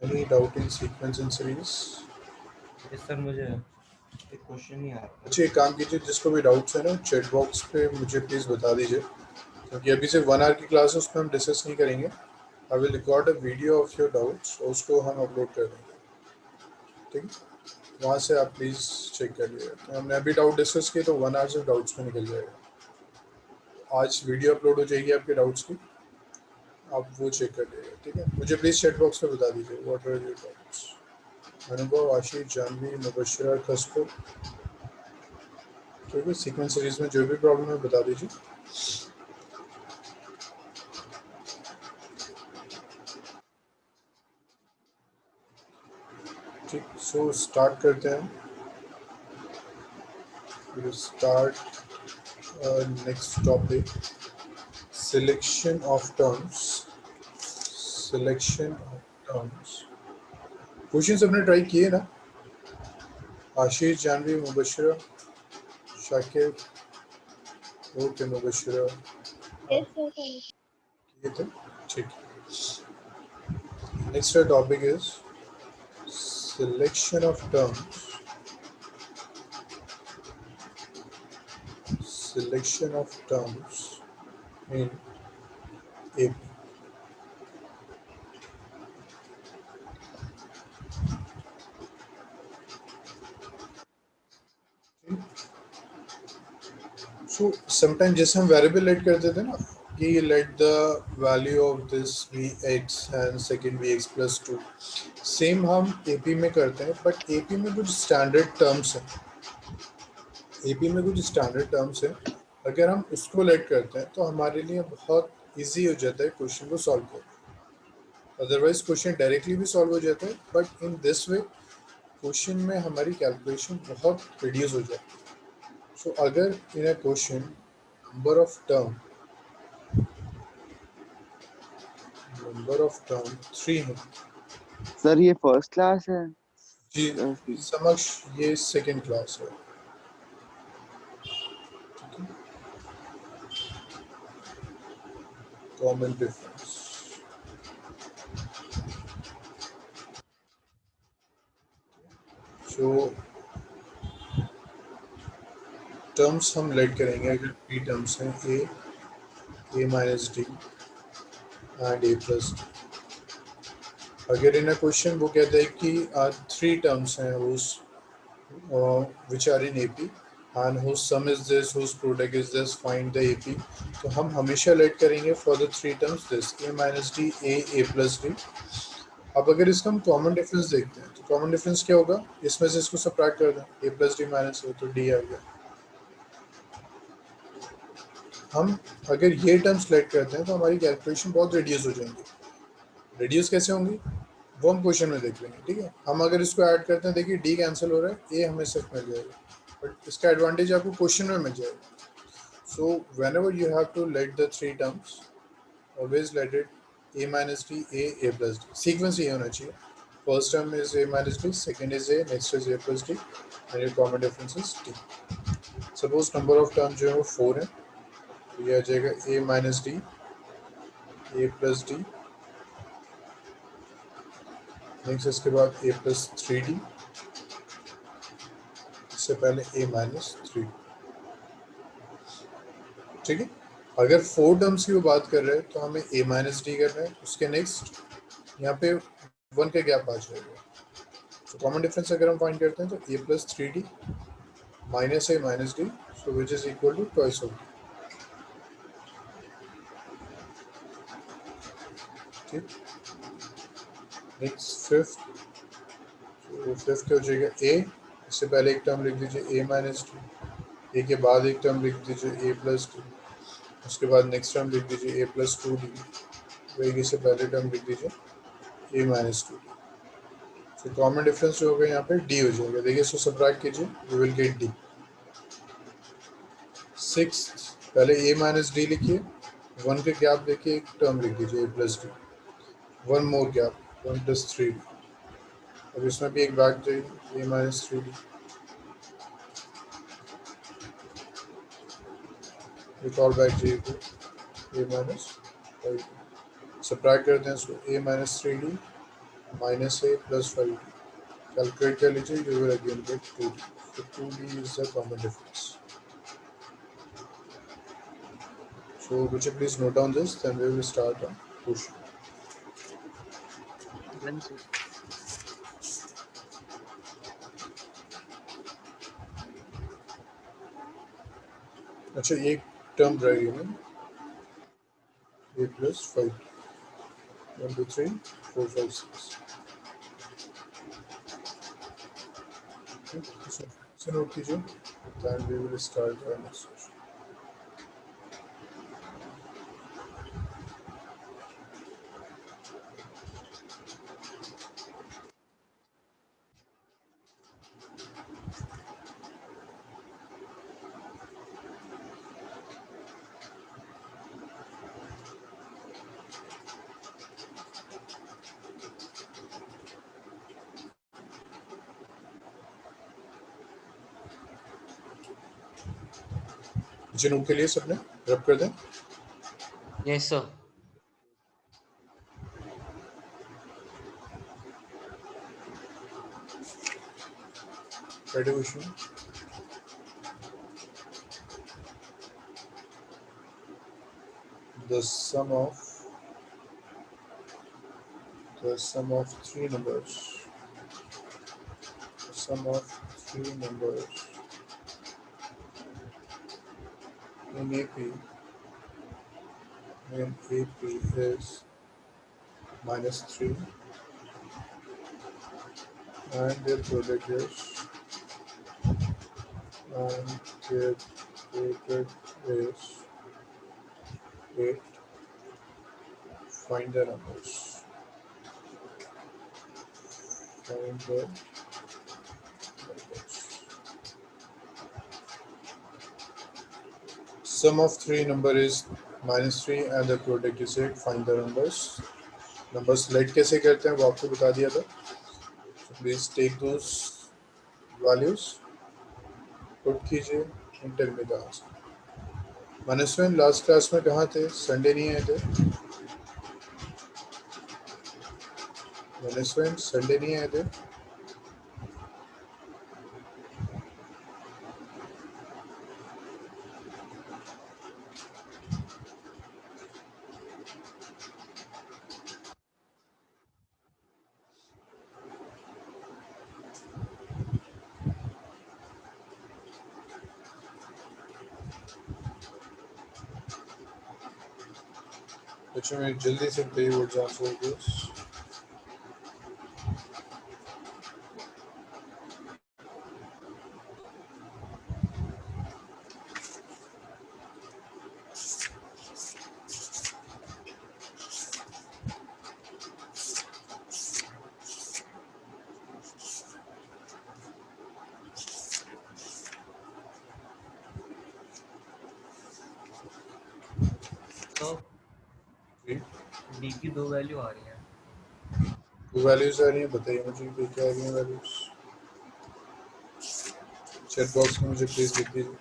Any doubt in sequence and series? Yes sir, मुझे एक question नहीं आ रहा। अच्छा, एक काम कीजिए, जिसको भी डाउट्स है ना चैट बॉक्स पे मुझे प्लीज़ बता दीजिए, क्योंकि अभी से 1 आवर की क्लास है, उसमें हम डिस्कस नहीं करेंगे। I will record a video of your doubts और उसको हम अपलोड कर देंगे, ठीक है? वहाँ से आप प्लीज़ चेक कर लीजिए। तो हमने अभी डाउट डिस्कस किए तो 1 आवर से डाउट्स में निकल जाएगा। आज वीडियो अपलोड हो जाएगी आपके डाउट्स की, आप वो चेक कर लीजिएगा, ठीक है? मुझे प्लीज़ चैट बॉक्स पे बता दीजिए व्हाट आर योर डाउट्स। अनुभव, आशीष, जानवी, मुबशरा, खसको, ठीक है? सीक्वेंस सीरीज में जो भी प्रॉब्लम है बता दीजिए। ठीक, सो स्टार्ट करते हैं। Start next topic, selection of terms. Selection of terms, question सबने ट्राई किए ना? Ashish, Janhvi, Mubashra, Shakib, okay Mubashra, Yes, sir. किए थे, ठीक। Next topic is selection of terms. Selection of terms in AP. So sometimes जैसे हम वेरिएबल लेट करते थे ना कि let the value of this be x and second be x plus two, same हम एपी में करते हैं, बट एपी में कुछ स्टैंडर्ड टर्म्स हैं। एपी में कुछ स्टैंडर्ड टर्म्स हैं, अगर हम उसको लेट करते हैं तो हमारे लिए बहुत इजी हो जाता है क्वेश्चन को सॉल्व करना। अदरवाइज क्वेश्चन डायरेक्टली भी सॉल्व हो जाता है, but in this way question में हमारी कैलकुलेशन बहुत रिड्यूस हो जाती है। सो अगर in a question number of term 3 है सर ये फर्स्ट क्लास है जी, समक्ष ये सेकेंड क्लास है, कॉमन डिफरेंस। सो टर्म्स हम लेट करेंगे, अगर 3 टर्म्स हैं A minus D and A plus D. अगर इन अ क्वेश्चन वो कहता है कि 3 टर्म्स हैं उस which are in AP and whose sum is this, whose product is this, find the AP, तो हम हमेशा लेट करेंगे for the 3 terms this a minus d, a plus d। अब अगर इसका हम कॉमन डिफरेंस देखते हैं तो कॉमन डिफरेंस क्या होगा, इसमें से इसको सबट्रैक्ट कर दें, a plus d minus a तो d आ गया। हम अगर ये टर्म्स लेट करते हैं तो हमारी कैलकुलेशन बहुत रिड्यूस हो जाएंगी। रिड्यूस कैसे होंगी वो हम क्वेश्चन में देख लेंगे, ठीक है? हम अगर इसको ऐड करते हैं, देखिए डी कैंसिल हो रहा है, ए हमें सिर्फ मिल जाएगा, बट इसका एडवांटेज आपको क्वेश्चन में मिल जाएगा। So whenever you have to let the 3 terms, always let it a minus d, a plus d, sequence ये होना चाहिए। First term is a minus d, second is a, next is a plus d and your common difference is d. Suppose number of term जो है वो 4 है, तो ये आ जाएगा a minus d, a plus d, next इसके बाद ए प्लस 3d, इससे पहले ए माइनस 3, ठीक है? अगर 4 टर्म्स की वो बात कर रहे हैं तो हमें ए माइनस डी करना है, उसके नेक्स्ट यहाँ पे 1 का गैप आ जाएगा। तो कॉमन डिफरेंस अगर हम फाइंड करते हैं तो A plus 3d minus A minus D, so which is equal to twice of D, ठीक? नेक्स्ट फिफ्थ, तो फिफ्थ हो जाएगा ए, इससे पहले एक टर्म लिख दीजिए ए माइनस डी, ए के बाद एक टर्म लिख दीजिए ए प्लस डी, उसके बाद नेक्स्ट टर्म लिख दीजिए ए प्लस 2d, वही से पहले टर्म लिख दीजिए ए माइनस 2d। तो कॉमन डिफरेंस जो होगा यहाँ पे डी हो जाएगा, देखिए इसको सबट्रैक्ट कीजिए, you will get D. Sixth, पहले ए माइनस डी लिखिए, 1 के गैप देखिए एक टर्म लिख दीजिए ए प्लस डी, 1 मोर गैप, 1 प्लस 3d, अब इसमें भी एक बैक जाइए ए माइनस 3d, एक और बैक जाइए ए माइनस 5d, सबट्रैक्ट करते हैं इसको ए माइनस 3d माइनस ए प्लस 5d. कैलकुलेट कर लीजिए, you will again get 2d. So 2d is the common difference. So would you please note down this, then we will start on question. Done, sir. अच्छा एक term रहेगी ना, ए plus 5, 1 2 3 4 5 6. इसे note कीजिए, then we will start our next question. जिनों के लिए सबने रब कर दें. Yes, sir. Ready question. The sum of three numbers. The sum of three numbers in AP is -3 and their product is and their product is 8. Find the numbers. Find the numbers. Sum of three number is -3 and the product is 8. Find the numbers. Number select कैसे करते हैं वो आपको बता दिया था. Please take those values, put कीजिए, enter में the answer. Manasvin last class में कहाँ थे? संडे नहीं आए थे. मनस्विन संडे नहीं आए थे. बच्चों में जल्दी से प्ले वर्ड्स आंसर दिस. तो D की दो वैल्यू आ रही है. वो वैल्यूज आ रही हैं, बताइए मुझे कि क्या आ रही हैं वैल्यूज. चैट बॉक्स में मुझे प्लीज लिख दीजिए.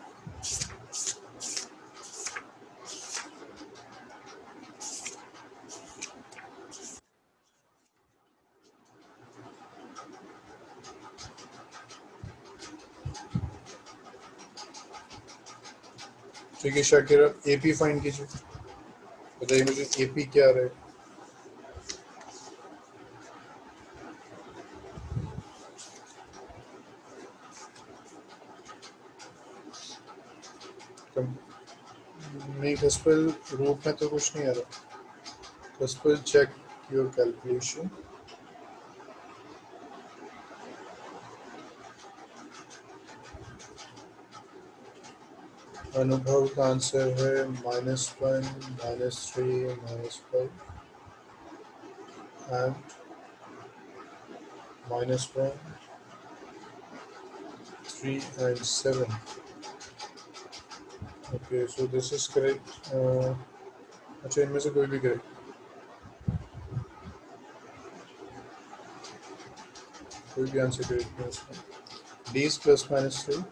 ठीक है शाकिर, आप एपी फाइंड कीजिए, बताइए मुझे एपी क्या आ रहा है. नहीं खसपल रूप में तो कुछ नहीं आ रहा. खसपल चेक योर कैलकुलेशन. अनुभव का आंसर है -1 -3 -5 and -1 3 and 7. Okay, so this is correct. अच्छा इनमें से कोई भी करेक्ट. कोई भी आंसर करेक्ट नहीं इसमें. D is +-3.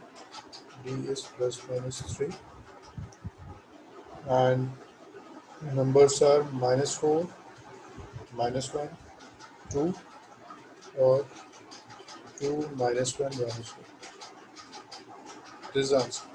D is +-3 and numbers are -4 -1 2 और 2 minus 1 minus 1. This is the answer.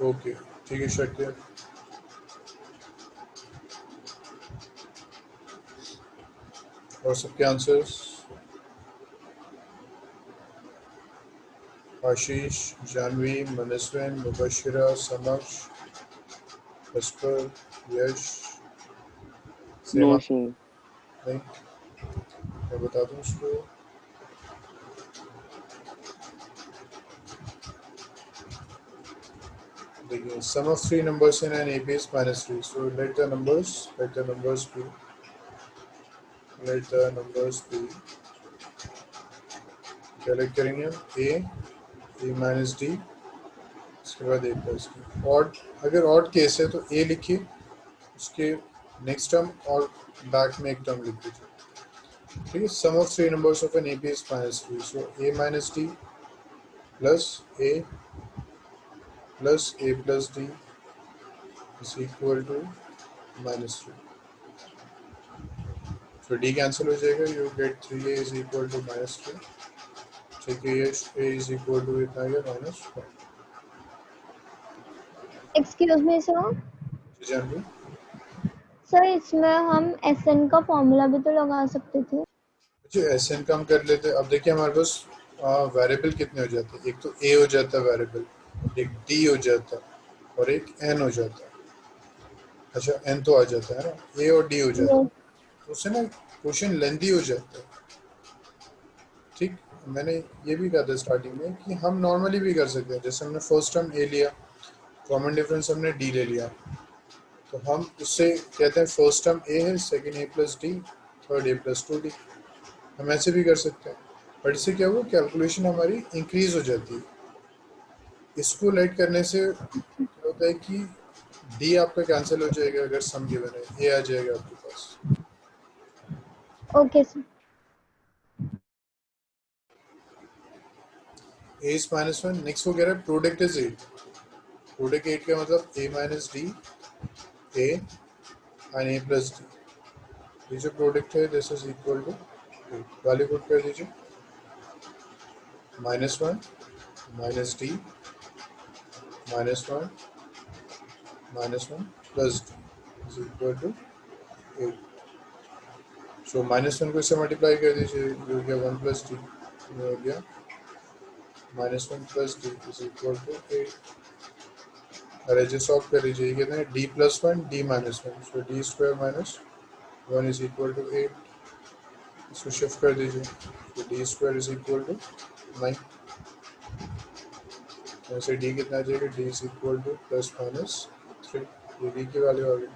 Okay ठीक है, शक है। और सबके आंसर्स? आशीष, जानवी, मनस्विन, मुबशिरा, समक्ष, पुष्कर, यश, नो सेमा। सर। नहीं, मैं बता दूं उसको। देखिए, sum of three numbers in an AP is -3. So let the numbers be. Let the numbers be. क्या लेट करेंगे हम? a minus d, इसके बाद a plus d। ऑड, अगर ऑड केस है तो a लिखिए, उसके नेक्स्ट टर्म और बैक में एक टर्म लिख दीजिए। ठीक है, sum of three numbers of an AP is -3. So a minus d plus a plus d is equal to -3. तो d कैंसिल हो जाएगा, you get 3a is equal to -3. ठीक है, ये a is equal to कितना आ गया? -1. Excuse me sir. जी जानवी, सर इसमें हम SN का फॉर्मूला भी तो लगा सकते थे। जो SN का हम कर लेते। अब देखिए हमारे पास वेरिएबल कितने हो जाते हैं? एक तो a हो जाता है वेरिएबल, एक d हो जाता है और एक n हो जाता है। अच्छा, n तो आ जाता है ना, a और d हो जाता है, तो उससे ना क्वेश्चन लेंथी हो जाता है। ठीक, मैंने ये भी कहा था स्टार्टिंग में कि हम नॉर्मली भी कर सकते हैं। जैसे हमने फर्स्ट टर्म a लिया, कॉमन डिफरेंस हमने d ले लिया, तो हम उससे कहते हैं फर्स्ट टर्म a है, second a plus D, third a plus 2d। हम ऐसे भी कर सकते हैं, बट इससे क्या हुआ, कैलकुलेशन हमारी इंक्रीज हो जाती है। इसको लेट करने से क्या होता है कि d आपका कैंसिल हो जाएगा, अगर सम गिवन है a आ जाएगा आपके पास। Okay sir. a is -1। Next वो कह रहा है प्रोडक्ट इज 8। प्रोडक्ट 8 का मतलब a minus d, a and a plus d. ये जो प्रोडक्ट है this is equal to 8। Value put कर दीजिए, -1 minus d -1 -1 plus d is equal to 8। So -1 को इससे मल्टीप्लाई कर दीजिए, ये हो गया 1 प्लस डी, ये हो गया -1 plus d is equal to 8। अरे जो सॉल्व कर लीजिए, ये कितना है, d plus 1 d minus 1, so d square minus 1 is equal to 8। इसको शिफ्ट कर दीजिए, तो d square is equal to 9। वैसे d कितना आ जाएगा, d is equal to plus minus 3। ये d की वैल्यू आ गई।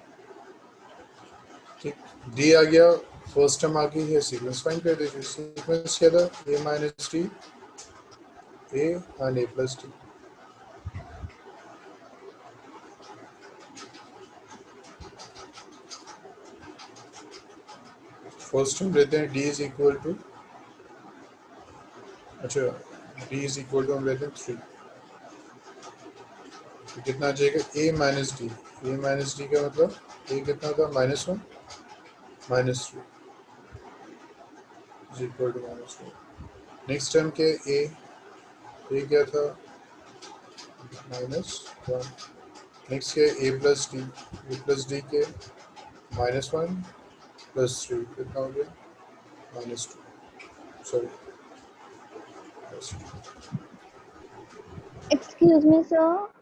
ठीक, d आ गया, फर्स्ट टर्म आ गई है, सीक्वेंस फाइंड कर दीजिए। सीक्वेंस क्या था, a minus d, a and a plus d. First term लेते हैं, d इज इक्वल टू, अच्छा d इज इक्वल टू हम लेते हैं 3। तो कितना आ जाएगा, a minus d. a minus d का मतलब a कितना था, -1 -3 is equal to -1। Next term के a क्या था, -1। नेक्स्ट के a प्लस डी के -1 प्लस 3 कितना हो गया, -2, sorry excuse me sir.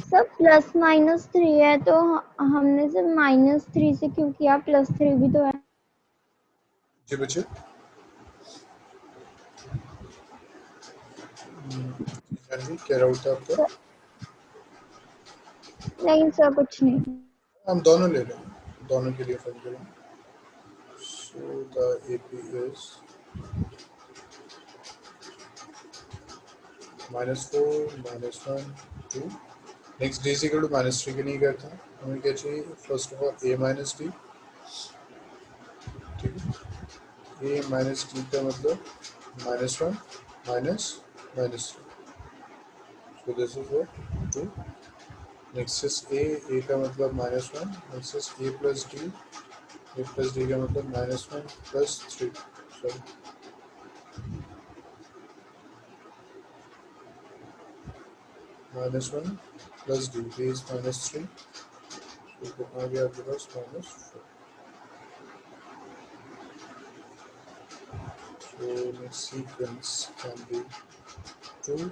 Sir +-3 है तो हमने सिर्फ -3 से क्यों किया, +3 भी तो है। जी बच्चे, क्या डाउट था आपका? सर, नहीं सर कुछ नहीं। हम दोनों ले लें, दोनों के लिए फाइंड करेंगे। So the AP is -4 -1 2. Next d equal to -3 के नहीं करता, हमें क्या चाहिए? First of all a minus d, ठीक है। a माइनस डी का मतलब -1 minus -3, so this is what 2। Next is a का मतलब -1, next is a plus d का मतलब -1 plus 3, sorry -1 plus d is -3, तो कितना आ गया आपके पास? -4। So next sequence can be 2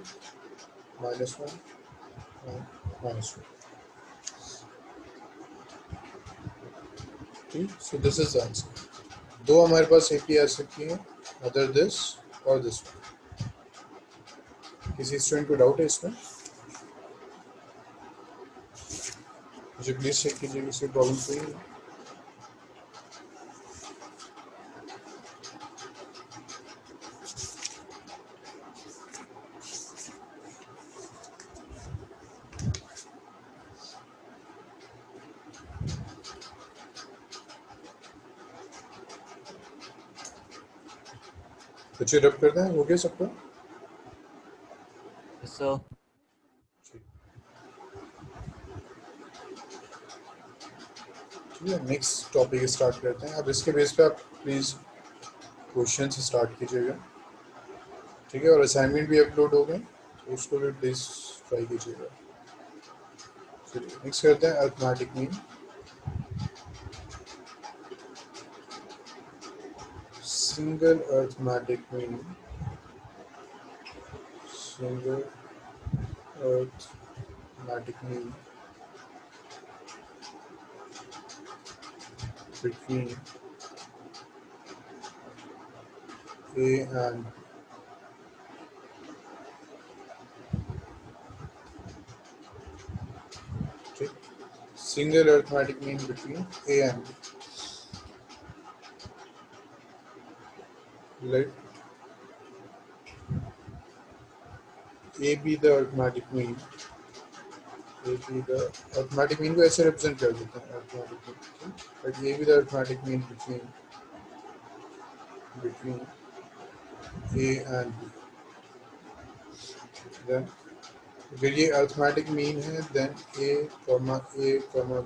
-1 and -1. ठीक, so this is the answer. दो हमारे पास AP आ सकती है, अदर दिस और दिस वन। किसी स्टूडेंट को डाउट है इसमें? मुझे प्लीज चेक कीजिए किसी प्रॉब्लम कोई है? बच्चे रब करते हैं, हो गया सबका? सो ठीक है, नेक्स्ट टॉपिक स्टार्ट करते हैं। अब इसके बेस पे आप प्लीज़ क्वेश्चन से स्टार्ट कीजिएगा, ठीक है। और असाइनमेंट भी अपलोड हो गए, तो उसको भी प्लीज़ ट्राई कीजिएगा। चलिए नेक्स्ट करते हैं arithmetic mean. Single arithmetic mean, single arithmetic mean between A and B. Single arithmetic mean between A and B. Let A be the arithmetic mean. A be the arithmetic mean को ऐसे represent कर देते हैं arithmetic mean. Let A be the arithmetic mean between A and B. Then अगर ये arithmetic mean है, then A,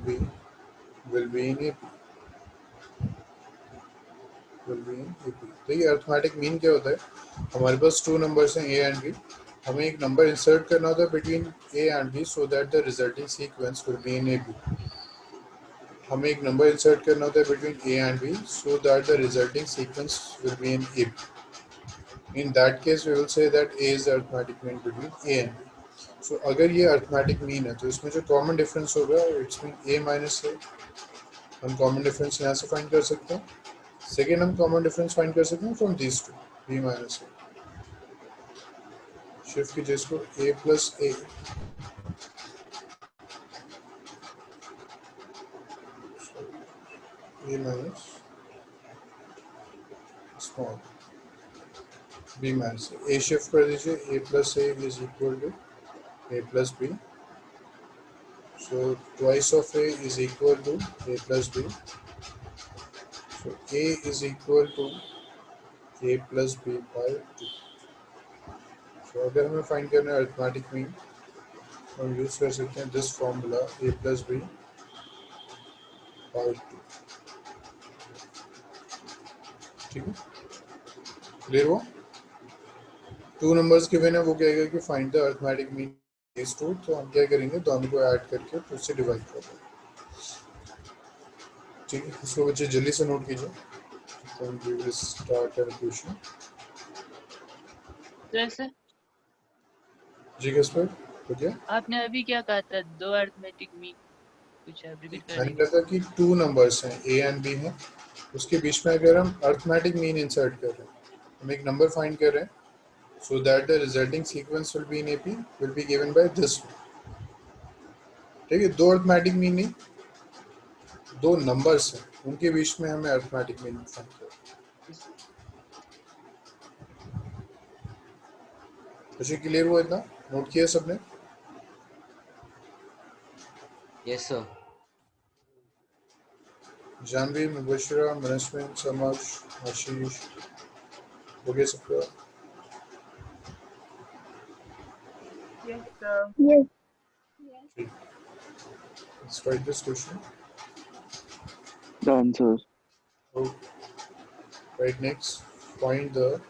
B will be in AP. तो ये अरिथमेटिक मीन क्या होता है? हमारे पास 2 नंबर्स हैं A एंड B, हमें एक नंबर इंसर्ट करना होता है between A and B so that the resulting sequence will be in AB। हमें एक नंबर इंसर्ट करना होता है between A and B so that the resulting sequence will be in AB। In that case we will say that A is the arithmetic mean between A and B। So अगर ये arithmetic mean है तो इसमें जो common difference होगा it's mean A minus A। हम common difference यहाँ से फाइंड कर सकते हैं। सेकेंड हम कॉमन डिफरेंस फाइंड कर सकते हैं from these two, B minus A। Shift कीजिए इसको A plus A, A minus small B minus A shift कर दीजिए, A plus A is equal to A plus B, so twice of A is equal to A plus B, so A is equal to A plus B by 2। So अगर हमें find करना है arithmetic mean, हम use कर सकते हैं this formula A plus B by 2। ठीक है, क्लियर हुआ? 2 नंबर्स गिवन है, वो कहेगा कि find the arithmetic mean is 2, तो हम क्या करेंगे, दोनों को ऐड करके फिर से डिवाइड कर देंगे। ठीक है, इसको बच्चे जल्दी से नोट कीजिए। तो we will start our question. Sir जी किस पर हो गया? आपने अभी क्या कहा था? 2 अरिथमेटिक मीन कुछ आप रिपीट कर मैंने देंगे? कहा था कि 2 नंबर्स हैं A एंड B हैं, उसके बीच में अगर हम अरिथमेटिक मीन इंसर्ट कर रहे हैं, हम एक नंबर फाइंड कर रहे हैं, so that the resulting sequence will be in AP will be given by this one। ठीक है, दो अरिथमेटिक मीन नहीं, 2 नंबर्स हैं, उनके बीच में हमें अरिथमेटिक मीन फाइंड करना है। मुझे क्लियर हुआ इतना? नोट किया सबने? Yes sir. जानवी, मुबशिरा, मनस्विन, समक्ष, आशीष, हो गया सबका? Yes, sir. Yes. ठीक, let's write this question. Done, sir. So, right next, find the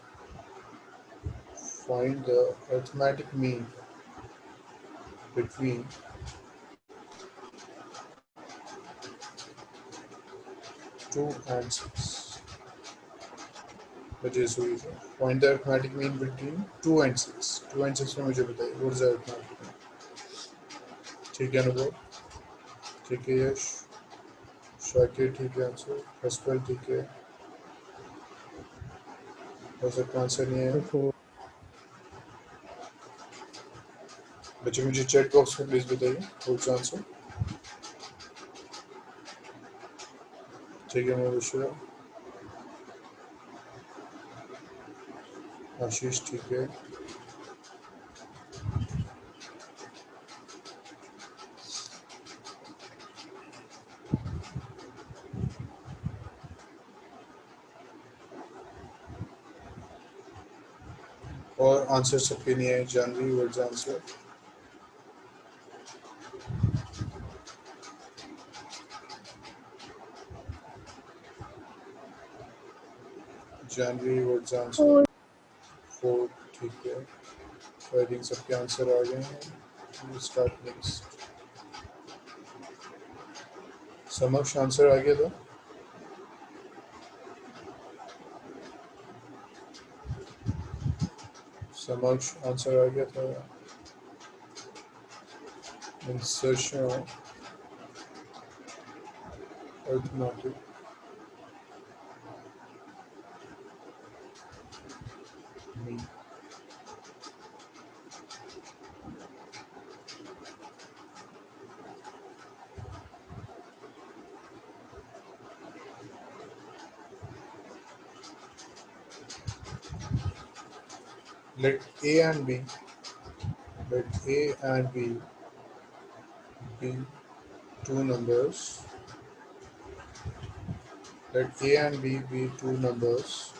arithmetic mean between two and six. That is so easy. Find the arithmetic mean between 2 and 6. 2 and 6 में मुझे बताइए what is the arithmetic mean? ठीक है अनुभव, ठीक है यश, शाकिर ठीक है आंसर, हस्पल ठीक है, हो सकता आंसर नहीं है बच्चे, मुझे चैट बॉक्स में प्लीज बताइए व्हाट्स आंसर। ठीक है मुबशिरा, आशीष ठीक है, और आंसर सबके नहीं है। Janvi what's answer? Janvi what's answer? 4 ठीक है, तो आई थिंक सबके आंसर आ गए हैं। Start next. समक्ष आंसर आ गया था? समक्ष आंसर आ गया था? Insertion arithmetic mean. Let A and B be two numbers. Let A and B be two numbers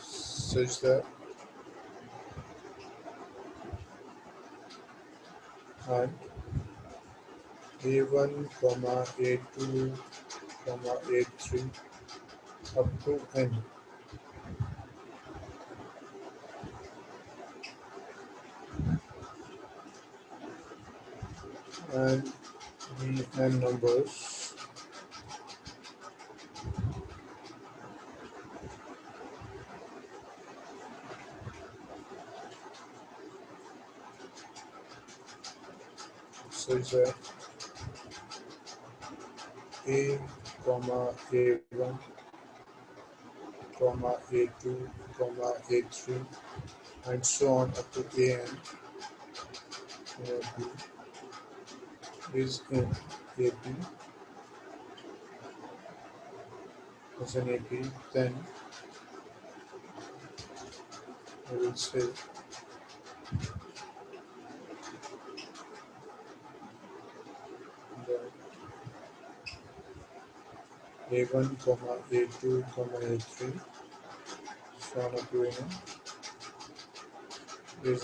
such that and A1, A2, A3 up to N and be N numbers such that A, A1, A2, A3 and so on up to AN is in AP as an AP, then I will say that A1, A2, A3 so on up to AN is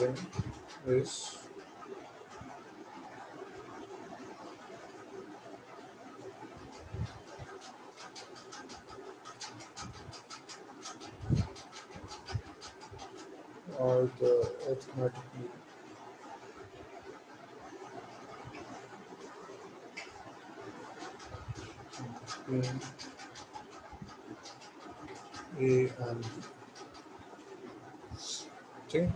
or the arithmetic mean between A and B. ठीक है,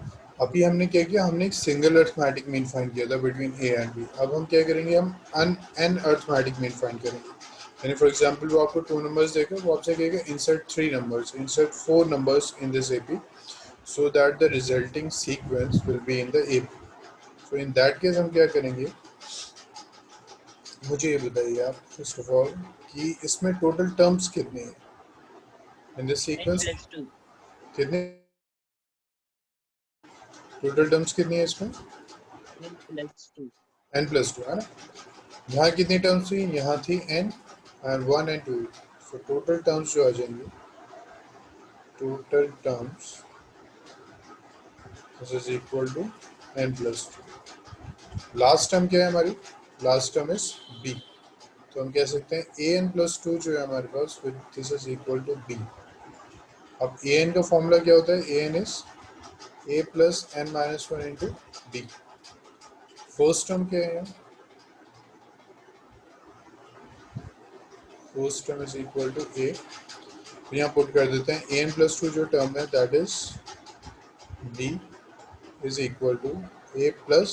अभी हमने क्या किया, हमने एक single arithmetic mean find किया था बिटवीन ए एंड बी। अब हम क्या करेंगे, हम एन अर्थमेटिक मीन फाइंड करेंगे। यानी फॉर एग्जांपल वो आपको 2 नंबर्स देगा, वो आपसे कहेगा insert 3 numbers, insert 4 numbers in this AP so that the resulting sequence will be in the AP. So in that case हम क्या करेंगे, मुझे ये बताइए आप फर्स्ट ऑफ ऑल कि इसमें टोटल टर्म्स कितने हैं in this N sequence? plus 2. कितने टोटल टर्म्स कितनी है इसमें? n+2 n+2 है ना। यहाँ कितनी टर्म्स थी? यहाँ थी n and 1 and 2। So total terms जो आ जाएंगे, total terms this is equal to n+2। Last term क्या है हमारी? Last term is b। तो हम कह सकते हैं an+2 जो है हमारे पास, this is equal to b। अब an का फॉर्मूला क्या होता है? an is a plus n minus 1 into b। First term क्या है? First term is equal to a। तो यहाँ पुट कर देते हैं an+2 जो टर्म है that is b is equal to a plus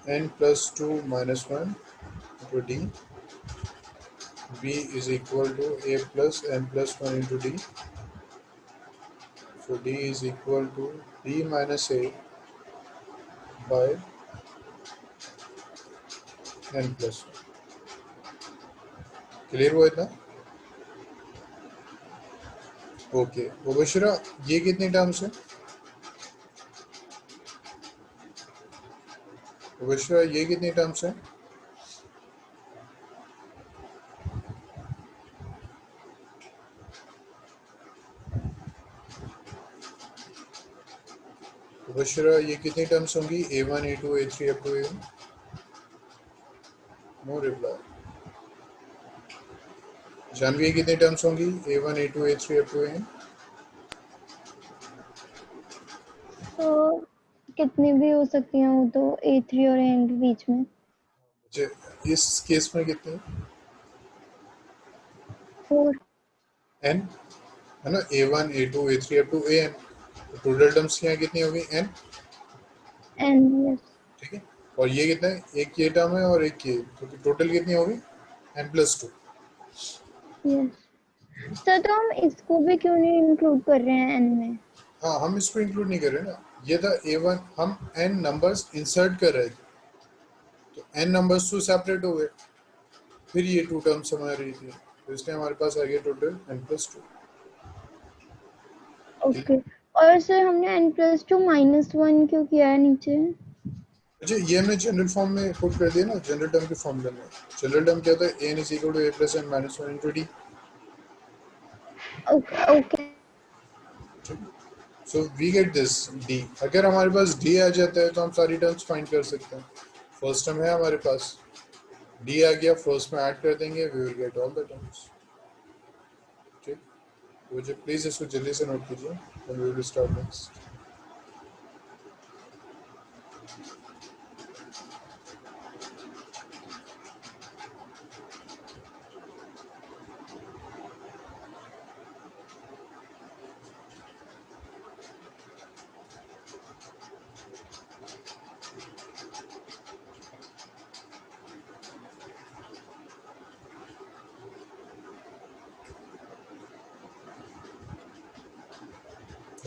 n+2 minus 1 into d। b is equal to a plus n+1 into d। So d is equal to b minus a by n plus 1। Clear हुआ इतना? Okay Mubashira, ये कितनी terms है? मुबशिरा ये कितनी terms है? मुबशिरा ये कितनी टर्म्स होंगी? a1 a2 a3 up to an? No reply. Janvi ये कितनी टर्म्स होंगी? a1 a2 a3 up to an? तो कितनी भी हो सकती हैं वो तो A3 और n के बीच में। इस केस में कितनी? 4 n है ना। a1 a2 a3 up to an। Total terms यहाँ कितनी होगी? n। n, यस ठीक है। और ये कितना है? एक ये टर्म है और एक ये, तो टोटल कितनी होगी? n+2। यस। सर तो हम इसको भी क्यों नहीं इंक्लूड कर रहे हैं n में? हाँ हम इसको इंक्लूड नहीं कर रहे ना। ये था a1, हम n नंबर्स इंसर्ट कर रहे थे, तो n नंबर्स तो सेपरेट हो गए, फिर ये टू टर्म्स हमारी थी, तो इसलिए हमारे पास आ गया टोटल n+2। ओके। और सर हमने n+2 -1 क्यों किया है नीचे? अच्छा ये हमने जनरल फॉर्म में पुट कर दिया ना, जनरल टर्म के फॉर्मूले में। जनरल टर्म क्या होता है? an is equal to a plus n minus 1 into d। Okay okay. So we get this d। अगर हमारे पास d आ जाता है तो हम सारी टर्म्स फाइंड कर सकते हैं। फर्स्ट टर्म है हमारे पास, d आ गया, फर्स्ट में ऐड कर देंगे, we will get all the terms. ठीक, मुझे प्लीज इसको जल्दी से नोट कीजिए, then we will start next.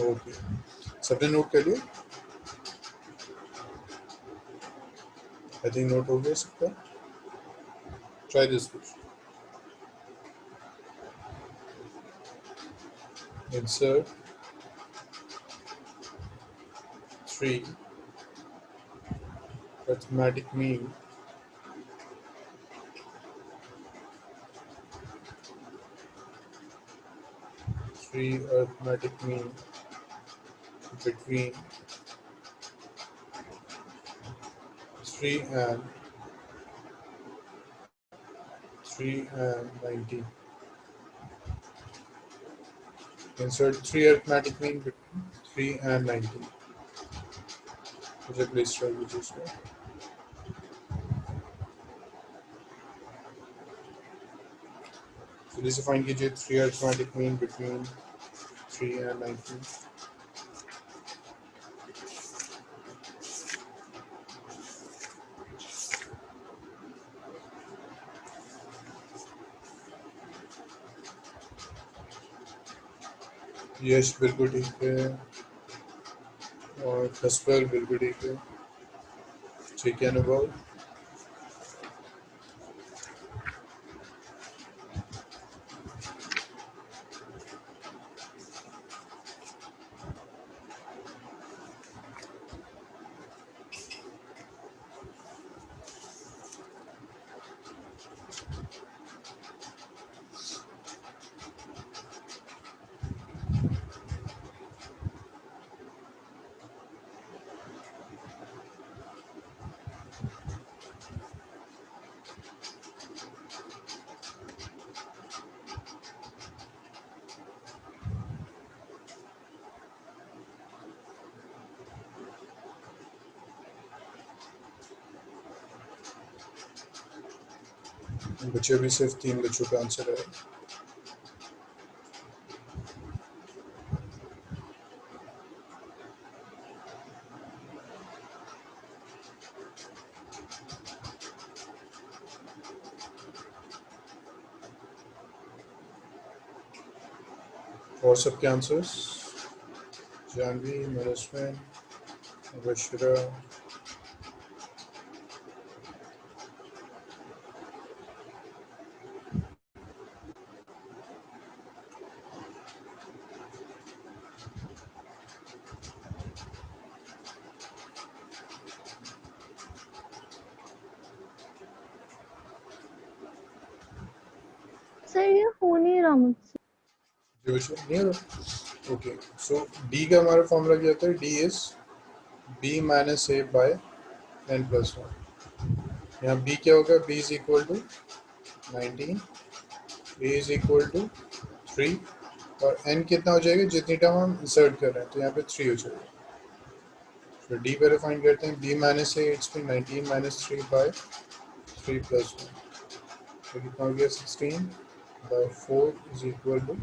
Okay सबने नोट कर लिया? आई थिंक नोट हो गया सबका। Try this question. Insert 3 arithmetic mean between 3 and 90. Insert 3 arithmetic mean between 3 and 90. मुझे प्लीज ट्राई कीजिए इसको। जल्दी से फाइंड कीजिए 3 arithmetic mean between 3 and 90। यश बिल्कुल ठीक है, और खसपर बिल्कुल ठीक है। ठीक है अनुभव। बचे भी सिर्फ 3 बच्चों का आंसर है। और सबके आंसर्स? जानवी, मनस्विन, मुबशिरा, सर ये हो नहीं रहा मुझसे। नहीं हो रहा? ओके, सो डी का हमारा फॉर्मूला क्या होता है? D is b minus a by n plus one. यहाँ बी क्या होगा? B is equal to 19, a is equal to 3 और एन कितना हो जाएगा जितनी टर्म हम इंसर्ट कर रहे हैं, तो यहाँ पे 3 हो जाएगा। तो डी पहले फाइंड करते हैं। B minus a, it's mean 19 minus 3 by 3 plus 1, तो कितना हो गया? 16 by 4 is equal to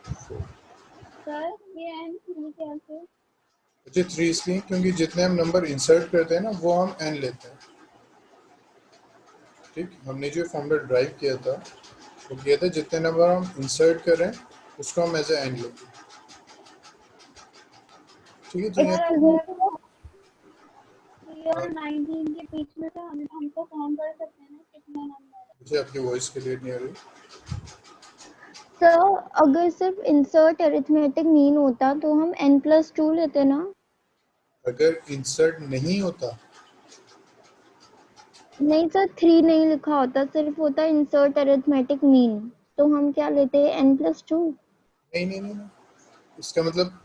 4। Sir ये एन थ्री कैसे? अच्छा, 3 इसलिए क्योंकि जितने हम नंबर इंसर्ट करते हैं ना वो हम एन लेते हैं। ठीक, हमने जो फॉर्मूला ड्राइव किया था वो किया था जितने नंबर हम इंसर्ट कर रहे हैं उसको हम एज ए एन लेंगे। ठीक है, तो ये और 19 के बीच में तो हमको काउंट कर सकते हैं ना कितना नंबर है। मुझे आपकी वॉइस क्लियर नहीं आ रही। सर अगर सिर्फ इंसर्ट अरिथमेटिक मीन होता तो हम n+2 लेते ना। अगर इंसर्ट नहीं होता, नहीं सर 3 नहीं लिखा होता, सिर्फ होता इंसर्ट अरिथमेटिक मीन, तो हम क्या लेते हैं n+2। नहीं नहीं नहीं नहीं, इसका मतलब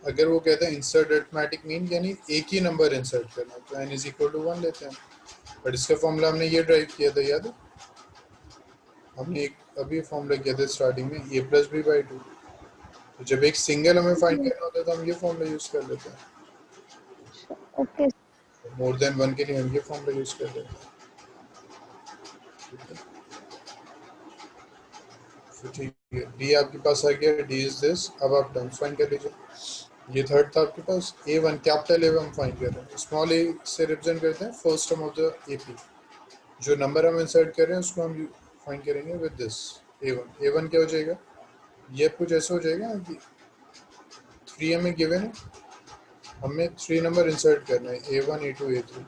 अगर वो कहते हैं इंसर्ट अरिथमेटिक मीन यानी एक ही नंबर इंसर्ट करना है, तो n इज इक्वल टू 1 लेते हैं। बट इसका फॉर्मूला हमने ये ड्राइव किया था, याद है? हमने एक अभी फॉर्मूला किया था स्टार्टिंग में, a प्लस बी बाई 2। तो जब एक सिंगल हमें फाइंड करना होता है तो हम ये फॉर्मूला यूज कर लेते हैं। ओके मोर देन 1 के लिए हम ये फॉर्मूला यूज कर लेते हैं। तो ठीक है, डी आपके पास आ गया, डी इज दिस। अब आप टर्म्स फाइंड कर लीजिए। ये थर्ड था आपके पास, a1 कैपिटल A हम फाइंड कर रहे हैं। स्मॉल a से रिप्रेजेंट करते हैं first term of the AP। जो नंबर हम इंसर्ट कर रहे हैं उसको हम फाइंड करेंगे विद दिस a1। a1 क्या हो जाएगा? ये कुछ ऐसा हो जाएगा कि 3 हमें गिवन है, हमें 3 नंबर इंसर्ट करना है, a1 a2 a3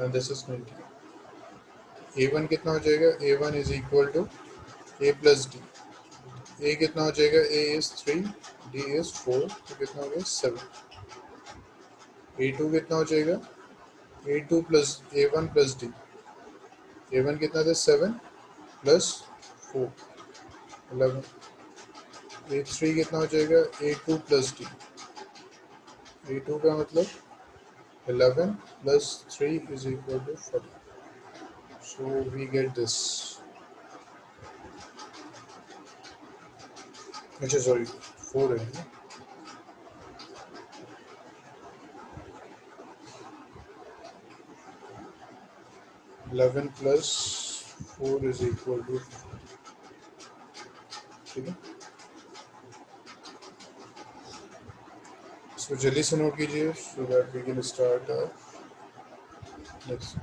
and this is 20। a1 कितना हो जाएगा? a1 is equal to a plus d. a कितना हो जाएगा? a इज 3, d इज 4, तो कितना हो गया? 7। a2 कितना हो जाएगा? a2 plus a1 plus D. a1 कितना था? 7 प्लस 4 11। a3 कितना हो जाएगा? a2 plus D. a2 का मतलब 11 plus 3 is equal to 40। So we get this. अच्छा सॉरी, 4 है ना? Eleven plus 4 is equal to, ठीक है। इसको जल्दी से नोट कीजिए so that we can start next.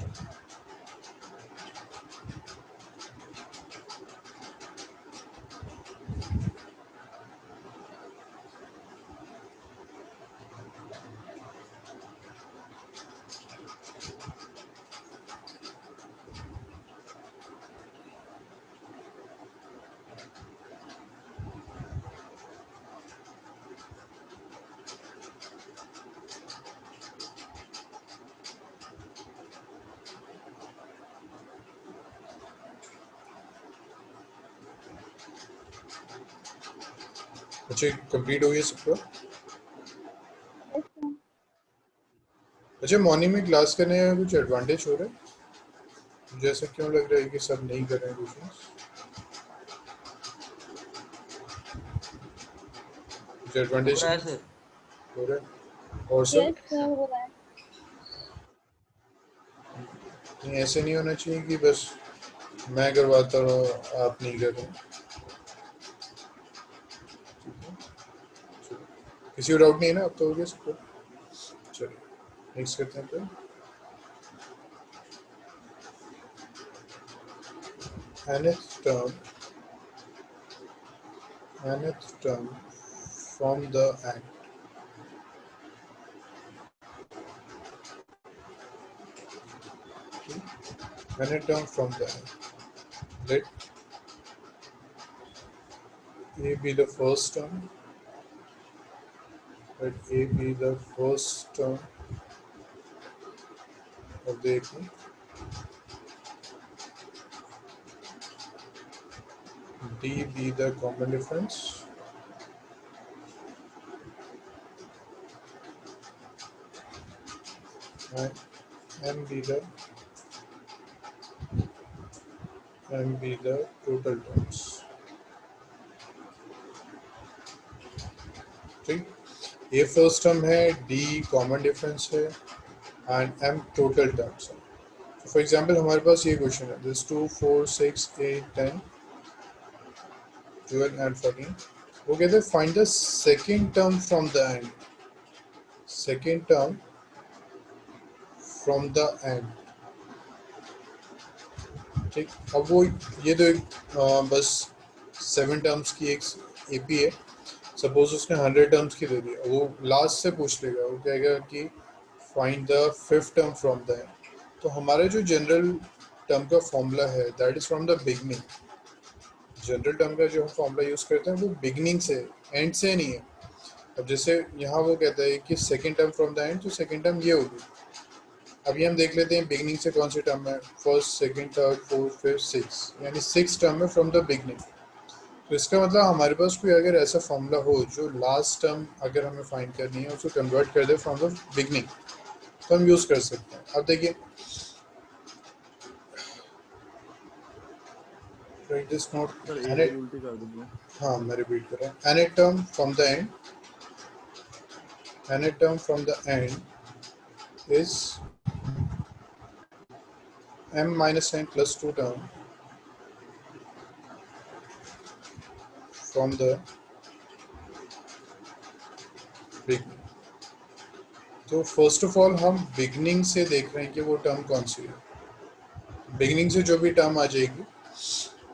अच्छा, कंप्लीट हो गया सबका? अच्छा, मॉर्निंग में क्लास करने का कुछ एडवांटेज हो रहा है? मुझे ऐसा क्यों लग रहा है कि सब नहीं कर रहे हैं क्वेश्चंस? कुछ हो एडवांटेज रहा है सर। हो रहा है? और सब यस सर हो रहा है। नहीं, ऐसे नहीं होना चाहिए कि बस मैं करवाता रहा आप नहीं कर रहे। किसी को डाउट नहीं है ना, अब तो हो गया सबको। चलिए नेक्स्ट करते हैं फिर। nth term from the act. Nth term from the act. Let A be the first term. Let A be the first term of the AP. D be the common difference. And M be the total terms. ठीक, A first term है, D common difference है and M total terms है। For example हमारे पास ये question है, this 2 4 6 8 10 12 and 14। वो कहते हैं find the second term from the and, second term from the and. ठीक, अब वो ये तो एक बस 7 टर्म्स की एक एपी है। सपोज उसने 100 टर्म्स की दे दी, वो लास्ट से पूछ लेगा, वो कहेगा कि find the fifth term from the end. तो हमारा जो जनरल टर्म का फॉर्मूला है that is from the beginning. General term का जो हम फॉर्मूला यूज करते हैं वो बिगनिंग से, एंड से नहीं है। अब जैसे यहाँ वो कहता है कि second term from the end, तो सेकेंड टर्म ये होगी। अभी हम देख लेते हैं बिगनिंग से कौन सी टर्म है, first second third fourth fifth six, यानी 6 टर्म है फ्रॉम द बिगनिंग। तो इसका मतलब हमारे पास कोई अगर ऐसा फॉर्मूला हो जो लास्ट टर्म अगर हमें फाइंड करनी है उसको कन्वर्ट कर दे फ्रॉम द बिगनिंग, तो हम यूज कर सकते हैं। अब देखिए right this note, sir a b उल्टी कर दीजिए। हाँ मैं रिपीट कर रहा हूँ। nth term from the end, nth term from the and is m minus n plus 2 term from the beginning। तो फर्स्ट ऑफ ऑल हम बिगनिंग से देख रहे हैं कि वो टर्म कौन सी है। बिगनिंग से जो भी टर्म आ जाएगी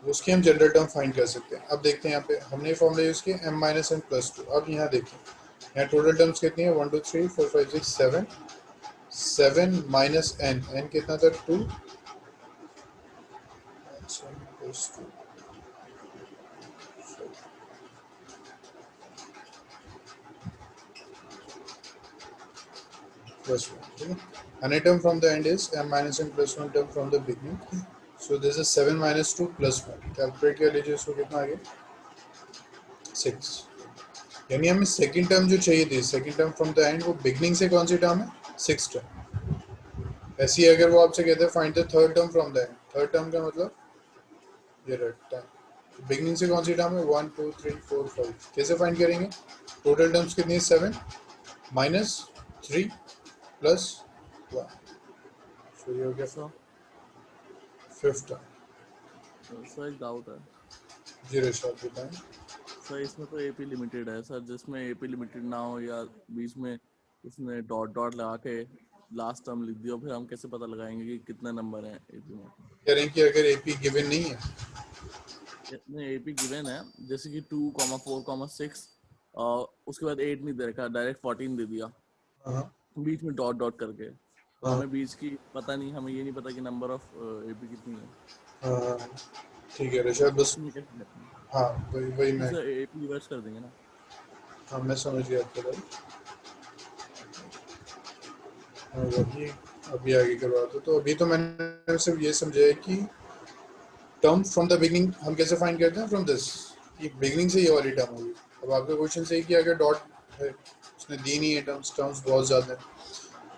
उसकी हम जनरल टर्म फाइंड कर सकते हैं। अब देखते हैं यहाँ पे हमने फॉर्मूला यूज किया m minus n plus 2। अब यहाँ देखिए यहाँ टोटल टर्म्स कितनी है, 1 2 3 4 5 6 7, 7 minus n, n कितना था 2 plus 2 plus 1, ठीक है। Any term from the end is m minus n plus 1 term from the beginning। So this is 7 minus 2 plus 1। Calculate कर लीजिए इसको, कितना आ गया 6। यानी हमें सेकंड टर्म जो चाहिए थी, second term from the and, वो बिगनिंग से कौन सी टर्म है, 6 टर्म। ऐसे ही अगर वो आपसे कहते हैं find the third term from the and, third term का मतलब ये राइट टर्म। बिगनिंग से कौन सी टर्म है 1 2 3 4 5। कैसे फाइंड करेंगे, टोटल टर्म्स कितनी है 7 माइनस 3 प्लस 1, सो ये हो गया सर फिफ्थ टर्म। सर एक डाउट है जी रिशाद बताएं। सर, इसमें तो एपी लिमिटेड है सर, जिसमें एपी लिमिटेड ना हो या बीच में उसने डॉट डॉट लगा के लास्ट टर्म लिख दिया, फिर हम कैसे पता लगाएंगे कि कितने नंबर हैं एपी में। कह रहे हैं कि अगर एपी गिवन नहीं है, इसमें एपी गिवन है, जैसे कि 2, 4, 6, उसके बाद 8 नहीं दे रखा, डायरेक्ट 14 दे दिया हाँ बीच में डॉट डॉट करके। तो हाँ हमें बीच की पता नहीं, हमें ये नहीं पता कि नंबर ऑफ एपी कितनी है। हाँ, ठीक है रिशाद बस, इसमें कैसे करते हैं? हाँ वही मैं, सर एपी रिवर्स कर देंगे ना। हाँ मैं समझ गया आपका भाई। हाँ वही अभी आगे करवा दो। तो अभी तो मैंने सिर्फ ये समझा है कि टर्म फ्रॉम द बिगिनिंग हम कैसे फाइंड करते हैं फ्रॉम दिस, कि बिगिनिंग से ये वाली टर्म होगी। अब आपका क्वेश्चन सही कि अगर डॉट है, उसने दी नहीं है टर्म्स, टर्म्स बहुत ज़्यादा है,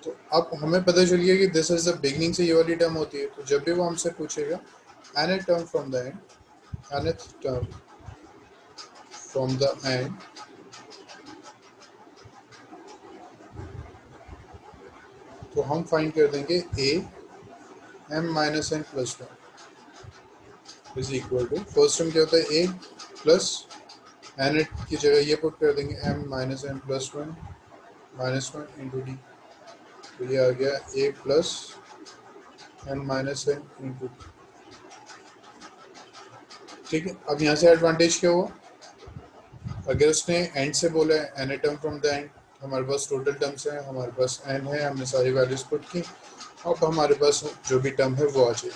तो अब हमें पता चल गया कि दिस इज द बिगिनिंग से ये वाली टर्म होती है। तो जब भी वो हमसे पूछेगा nth term from the end, nth term from the end, तो हम फाइंड कर देंगे a m minus n plus one is equal to, first term क्या होता है a प्लस एन की जगह ये पुट कर देंगे m minus n plus one minus one into d, तो ये आ गया a plus m minus n into, ठीक है। अब यहाँ से एडवांटेज क्या हुआ, अगर उसने एंड से बोला है n a term from the end, हमारे पास टोटल टर्म्स हैं, हमारे पास एन है, हमने सारी वैल्यूज पुट की, अब हमारे पास जो भी टर्म है वो आ जाएगी,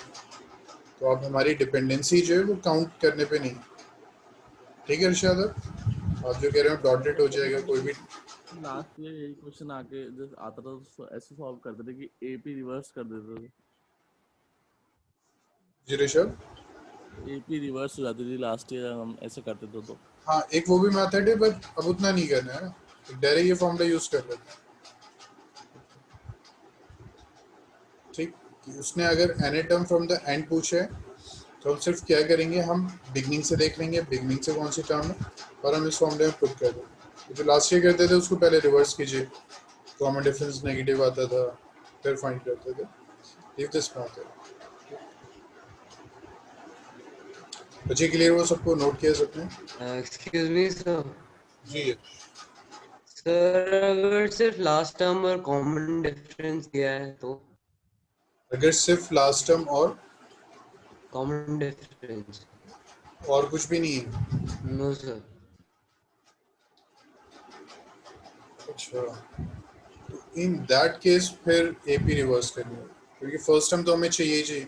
तो अब हमारी डिपेंडेंसी जो है वो काउंट करने पे नहीं, ठीक है इरशाद, आप जो कह रहे हो डॉटेड हो जाएगा कोई भी। लास्ट में यही क्वेश्चन आके जब आता था तो ऐसे सॉल्व करते थे कि एपी रिवर्स कर देते थे, जी ऋषभ, एपी रिवर्स हो जाती थी लास्ट ईयर हम ऐसे करते थे तो। हाँ एक वो भी मेथड है, बट अब उतना नहीं करना है ना, डायरेक्ट ये फॉर्मूला यूज कर लेते हैं, ठीक। कि उसने अगर n a term from the end पूछे है तो हम सिर्फ क्या करेंगे, हम बिगनिंग से देख लेंगे बिगनिंग से कौन सी टर्म है और हम इस फॉर्मूले में पुट कर देंगे। जो लास्ट ईयर करते थे उसको पहले रिवर्स कीजिए, कॉमन डिफरेंस नेगेटिव आता था, फिर फाइंड करते थे, इफ दिस मेथड। बच्चे क्लियर वो सबको नोट किया सबने? Excuse me sir. जी सर अगर सिर्फ लास्ट टर्म और कॉमन डिफरेंस दिया है तो? अगर सिर्फ लास्ट टर्म कॉमन डिफरेंस? और कुछ भी नहीं है, नो सर। अच्छा, तो इन दैट केस फिर एपी रिवर्स करनी है, क्योंकि फर्स्ट टर्म तो हमें चाहिए ही चाहिए।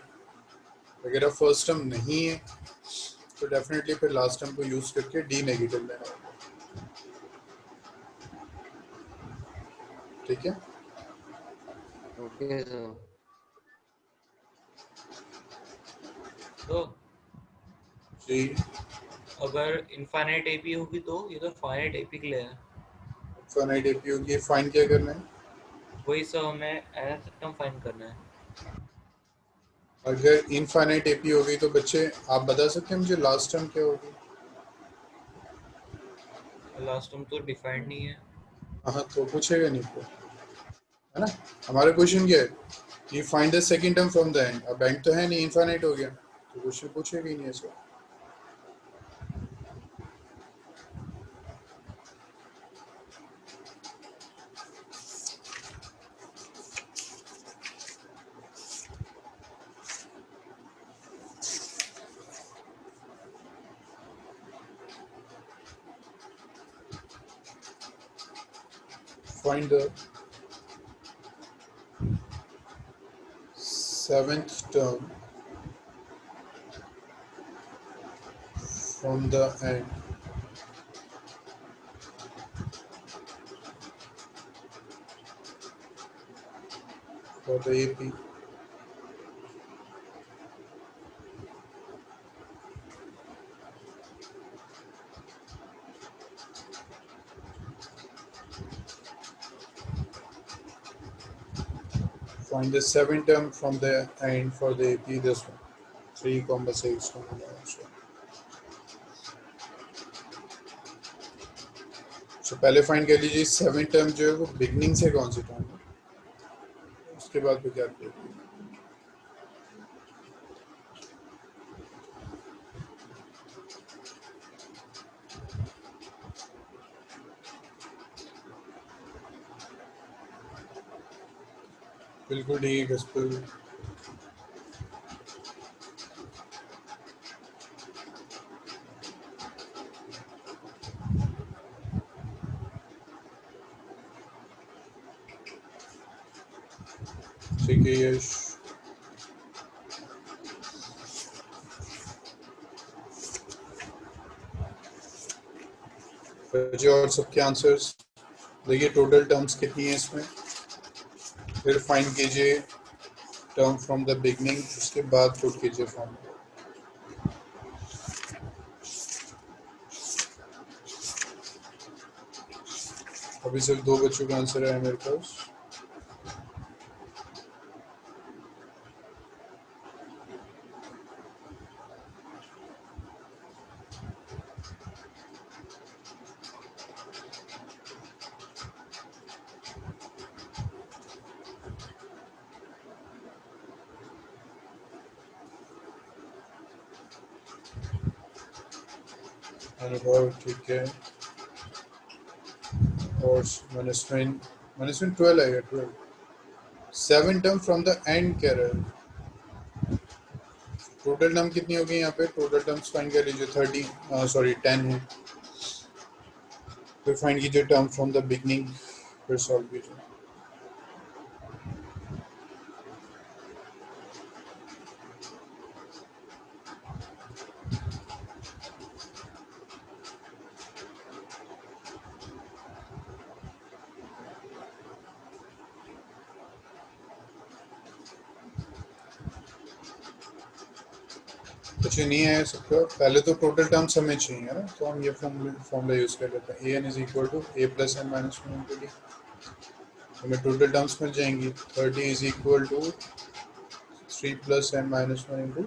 अगर अब फर्स्ट टर्म नहीं है तो डेफिनेटली फिर लास्ट टर्म को यूज करके डी नेगेटिव लेना होगा, ठीक है। Okay sir. तो जी अगर इनफाइनाइट एपी होगी तो ये तो फाइनाइट एपी के लिए है। फाइनाइट एपी होगी, फाइंड क्या करना है, वही सर हमें nth टर्म फाइंड करना है। अगर इनफाइनाइट एपी होगी तो बच्चे आप बता सकते हैं मुझे लास्ट टर्म क्या होगी? लास्ट टर्म तो डिफाइंड नहीं है। हाँ तो पूछेगा नहीं तो, है ना। हमारा क्वेश्चन क्या है कि find the second term from the and, अब एंड तो है नहीं, इनफाइनाइट हो गया, तो क्वेश्चन पूछेगा ही नहीं ऐसा। Find the seventh term from the and for the AP, find the seventh term from the end for the AP, this one 3,6. So पहले फाइंड कर लीजिए सेवेंथ टर्म जो है वो बिगनिंग से कौन सी टर्म है, उसके बाद फिर क्या करेंगे। बिल्कुल ठीक है बिल्कुल, ठीक है यश। बच्चे और सबके आंसर्स देखिए, टोटल टर्म्स कितनी है इसमें, फिर फाइंड कीजिए टर्म फ्रॉम द बिगनिंग, उसके बाद पुट कीजिए फॉर्म। अभी सिर्फ दो बच्चों का आंसर है मेरे पास। अनुभव ठीक है, और मैनेजमेंट 12 आएगा, 12 7 टर्म फ्रॉम द एंड कह रहा है। टोटल टर्म कितनी होगी यहाँ पे? टोटल टर्म्स फाइंड कर लीजिए, 10 है। फिर फाइंड कीजिए टर्म फ्रॉम द बिगनिंग, फिर सॉल्व कीजिए। कुछ नहीं है सबका। पहले तो टोटल टर्म्स हमें चाहिए है ना, तो हम ये फॉर्मूला यूज कर लेते हैं, an is equal to a plus n minus 1 into d. हमें टोटल टर्म्स मिल जाएंगी। 30 is equal to 3 plus n minus 1 into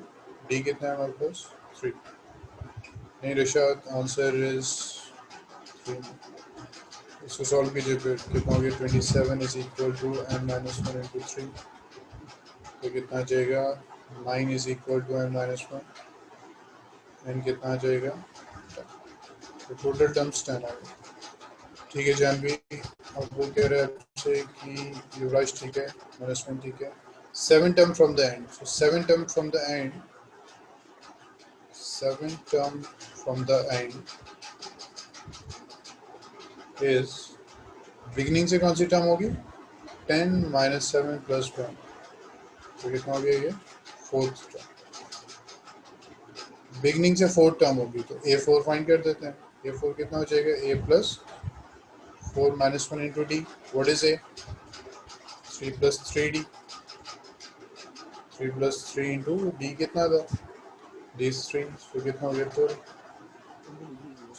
d. कितना है हमारे पास? 3। नहीं रिशाद, आंसर इज 3। इसको सॉल्व कीजिए, फिर कितना हो गया? 27 is equal to n minus 1 into 3, तो कितना आ जाएगा? 9 is equal to n minus 1, n कितना आ जाएगा? तो टोटल टर्म्स 10 आ गए। ठीक है जानवी, अब वो कह रहे हैं आपसे कि युवराज ठीक है, मैनेजमेंट ठीक है। 7 term from the and, so 7 term from the and, 7 term from the and is, beginning से कौन सी टर्म होगी? 10 माइनस 7 प्लस 1, तो कितना हो गया ये? 4th term. बिगिनिंग से 4th टर्म होगी, तो a4 फाइंड कर देते हैं। a4 कितना हो जाएगा? a plus 4 minus 1 into D. What is a? 3 plus 3d, 3 plus 3 into d कितना था? डी 3, तो कितना हो गया? तो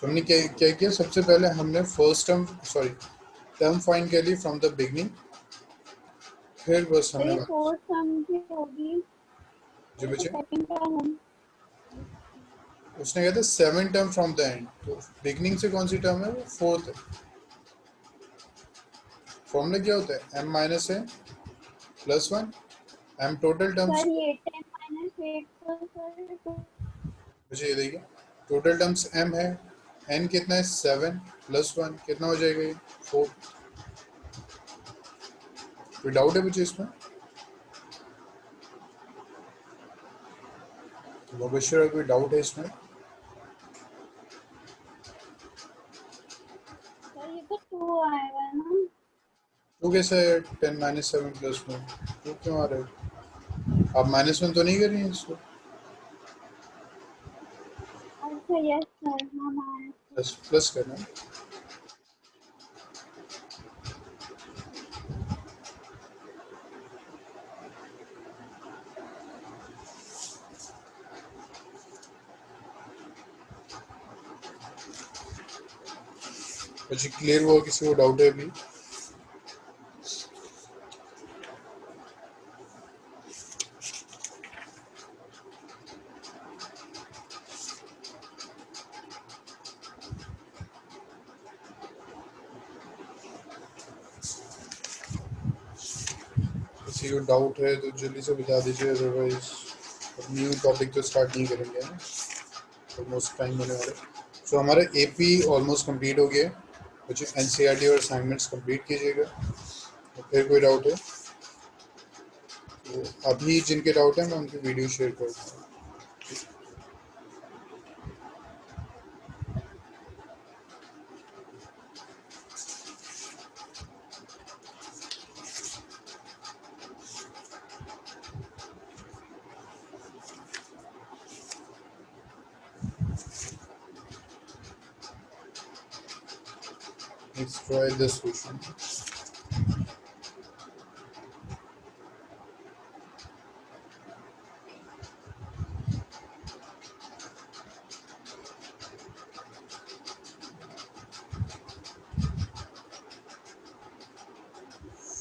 हमने क्या क्या किया? सबसे पहले हमने फर्स्ट टर्म फाइंड कर ली फ्रॉम द बिगनिंग, फिर बस हमने ये फोर्थ टर्म की होगी, जो बचे सेकंड टर्म। उसने कहा था 7 टर्म फ्रॉम द एंड, तो बिगनिंग से कौन सी टर्म है? वो 4th है। फॉर्मूला क्या होता है? m माइनस है plus 1, m total terms. Sir ये 10 माइनस 8 तो सर मुझे ये देखिए, टोटल टर्म्स m है, n कितना है? 7 प्लस 1, कितना हो जाएगा ये? 4। कोई डाउट है मुझे इसमें? मुबशिर, कोई डाउट है इसमें? सर ये तो 2 आएगा ना। तो कैसे है 10 माइनस 7 प्लस 1? तो क्यों आ रहा है? आप माइनस 1 तो नहीं कर रही हैं इसको? अच्छा यस सर, हाँ माइनस। प्लस करना है। अच्छा क्लियर हुआ? किसी को डाउट है अभी? किसी को डाउट है तो जल्दी से बता दीजिए, अदरवाइज न्यू टॉपिक तो स्टार्ट नहीं करेंगे ना, ऑलमोस्ट टाइम होने वाला है। सो हमारा एपी ऑलमोस्ट कंप्लीट हो गया है। कुछ एनसीईआरटी और असाइनमेंट्स कंप्लीट कीजिएगा। तो फिर कोई डाउट है तो अभी जिनके डाउट है मैं उनकी वीडियो शेयर कर दूँगा। Let's try this question.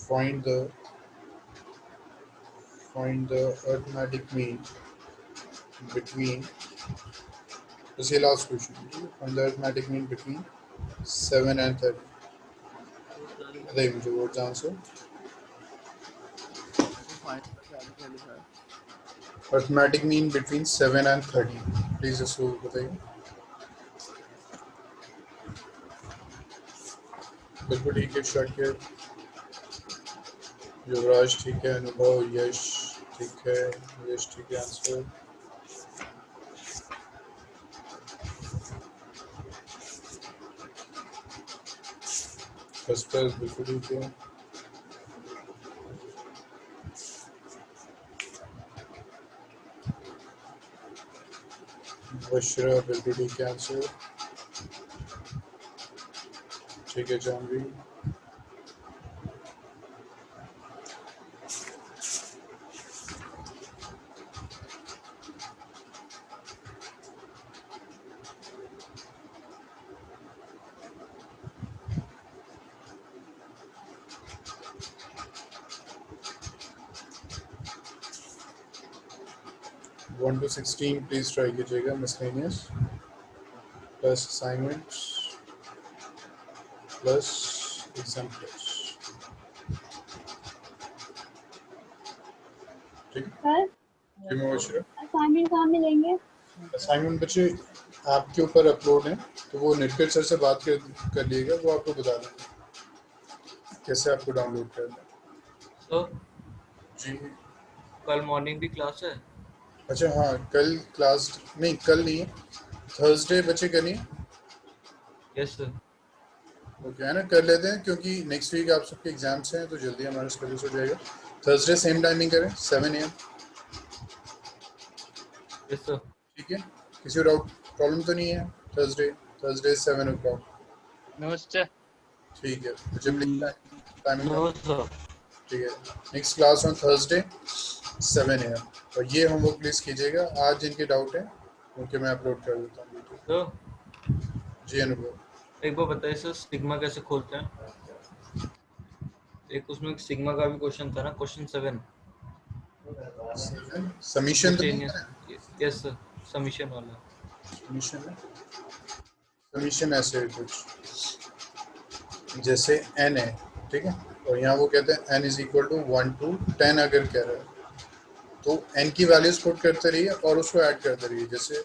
Find the arithmetic mean between, this is last question. Find the arithmetic mean between 7 and 30. बताइए मुझे what's the answer? arithmetic mean between 7 and 30, please इसको बताइए। बिल्कुल ठीक है, शाकिर। युवराज ठीक है, अनुभव, यश ठीक है, यश ठीक है आंसर। बस बिल्कुल ठीक है। बशरा बिल्कुल ठीक है आंसर। ठीक है Janvi. One two 16 please try कीजिएगा, miscellaneous plus assignments plus exam plus. ठीक है जी मुबशरा। असाइनमेंट कहाँ मिलेंगे? असाइनमेंट बच्चे आपके ऊपर अपलोड है, तो वो नेटकेट सर से बात कर लीजिएगा, वो आपको बता देंगे कैसे आपको डाउनलोड करना है। तो जी कल मॉर्निंग भी क्लास है? अच्छा हाँ, कल क्लास नहीं, कल नहीं है, थर्सडे बच्चे करनी है। Yes sir. ओके है ना, कर लेते हैं क्योंकि नेक्स्ट वीक आप सबके एग्जाम्स हैं तो जल्दी हमारा स्केड्यूल हो जाएगा। थर्सडे सेम टाइमिंग करें 7 AM। Yes sir. ठीक है, किसी डाउट प्रॉब्लम तो नहीं है? Thursday 7 o'clock। नमस्ते। ठीक है, मुझे टाइमिंग नो सर। ठीक है, next class on Thursday 7 AM। और ये होमवर्क प्लीज़ कीजिएगा, आज जिनके डाउट है उनके मैं अपलोड कर देता हूँ वीडियो। तो जी अनुभव। एक बार बताइए सर, सिग्मा कैसे खोलते हैं? एक उसमें सिग्मा का भी क्वेश्चन था ना, क्वेश्चन 7 समीशन तो नहीं मिसलेनियस। यस सर, समीशन वाला। समीशन समीशन ऐसे है कुछ, जैसे n है, ठीक है, और यहाँ वो कहते हैं n is equal to 1 to 10 अगर कह रहे हैं तो n की वैल्यूज पुट करते रहिए और उसको ऐड करते रहिए। जैसे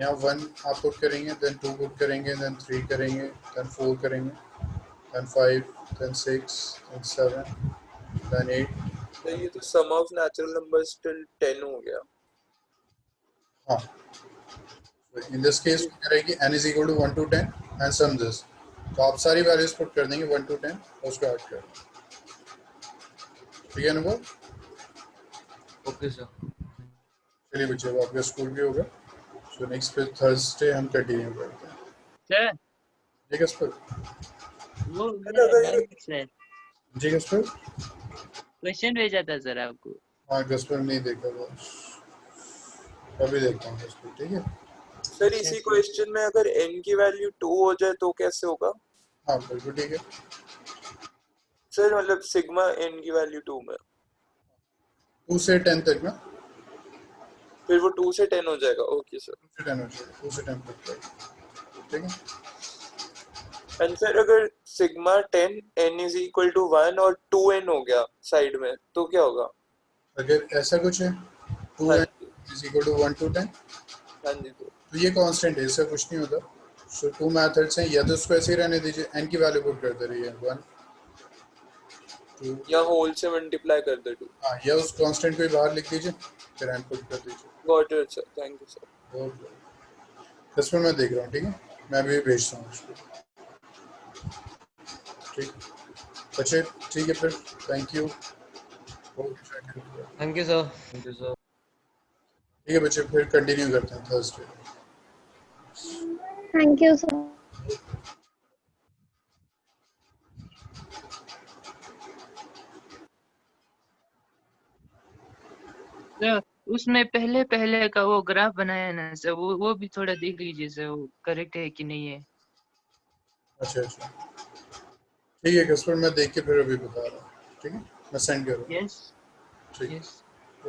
यहाँ 1 आप पुट करेंगे, देन 2 पुट करेंगे, देन 3 करेंगे, देन 4 करेंगे, देन 5, देन 6, देन 7, देन 8। तो ये तो sum of natural numbers till 10 हो गया। हाँ, इन दिस केस करेगी n is equal to 1 to 10 and sum this, तो आप सारी वैल्यूज पुट कर देंगे 1 to 10 और उसको ऐड कर। ठीक है अनुभव? Okay sir. चलिए बच्चे, अब आपका स्कूल भी होगा, सो नेक्स्ट पे थर्सडे हम कंटिन्यू करते हैं। सर जी किस पर? वो मेरा डाउट सर, जी किस पर? क्वेश्चन भेजा था सर आपको। हाँ किस पर नहीं देखा बस, अभी देखता हूँ किस पर। ठीक है सर इसी क्वेश्चन में अगर n की वैल्यू 2 हो जाए तो कैसे होगा? हाँ बिल्कुल ठीक है। सर मतलब सिग्मा n की वैल्यू 2 में 2 से 10 तक ना, फिर वो 2 से 10 हो जाएगा। Okay sir. 2 से 10 हो जाएगा, 2 से 10 तक। ठीक है, एंड सर अगर sigma 10 n is equal to 1 और 2n हो गया साइड में तो क्या होगा? अगर ऐसा कुछ है 2 हाँ n जी। इज इक्वल टू 1 to 10, हाँ जी। तो ये कांस्टेंट है, इससे कुछ नहीं होता। सो 2 मेथड्स हैं, या तो उसको ऐसे ही रहने दीजिए, n की वैल्यू पुट करते रहिए 1 2, या होल से मल्टीप्लाई कर दे 2। हाँ, या उस कांस्टेंट को ही बाहर लिख दीजिए, फिर n पुट कर दीजिए। Got it sir, thank you sir. और इसमें मैं देख रहा हूँ, ठीक है, मैं भी भेजता हूँ उसको। ठीक बच्चे, ठीक है फिर, thank you. Thank you sir. Thank you sir. ठीक है बच्चे, फिर कंटिन्यू करते हैं Thursday. Thank you sir. Sir उसमें पहले पहले का वो ग्राफ बनाया है ना सर, वो भी थोड़ा देख लीजिए सर, वो करेक्ट है कि नहीं है। अच्छा अच्छा, ठीक है, किस पर मैं देख के फिर अभी बता रहा हूँ। ठीक है, मैं सेंड कर रहा हूँ। यस ठीक। यस।